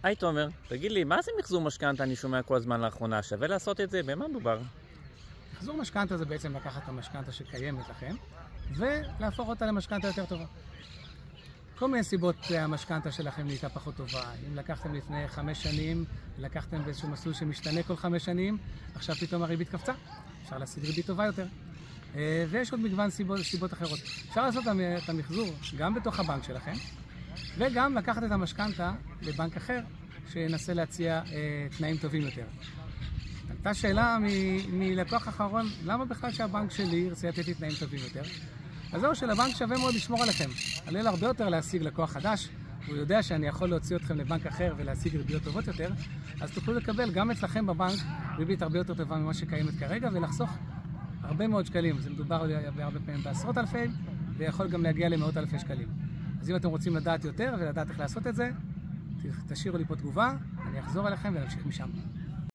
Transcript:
היי תומר, תגיד לי, מה זה מחזור משכנתה אני שומע כל הזמן לאחרונה? שווה לעשות את זה? במה מדובר? מחזור משכנתה זה בעצם לקחת את המשכנתה שקיימת לכם ולהפוך אותה למשכנתה יותר טובה. כל מיני סיבות המשכנתה שלכם נהייתה פחות טובה. אם לקחתם לפני 5 שנים, לקחתם באיזשהו מסלול שמשתנה כל 5 שנים, עכשיו פתאום הריבית קפצה. אפשר להשיג ריבית טובה יותר. ויש עוד מגוון סיבות אחרות. אפשר לעשות את המחזור גם בתוך הבנק שלכם, וגם לקחת את המשכנתה לבנק אחר שינסה להציע תנאים טובים יותר. הייתה שאלה מלקוח אחרון, למה בכלל שהבנק שלי ירצה לתת לי תנאים טובים יותר? אז זהו, שלבנק שווה מאוד לשמור עליכם. עלה הרבה יותר להשיג לקוח חדש, הוא יודע שאני יכול להוציא אתכם לבנק אחר ולהשיג ריביות טובות יותר, אז תוכלו לקבל גם אצלכם בבנק ריבית הרבה יותר טובה ממה שקיימת כרגע, ולחסוך הרבה מאוד שקלים. זה מדובר הרבה פעמים בעשרות אלפי, ויכול גם להגיע למאות אלפי שקלים. אז אם אתם רוצים לדעת יותר ולדעת איך לעשות את זה, תשאירו לי פה תגובה, אני אחזור אליכם ונמשיך משם.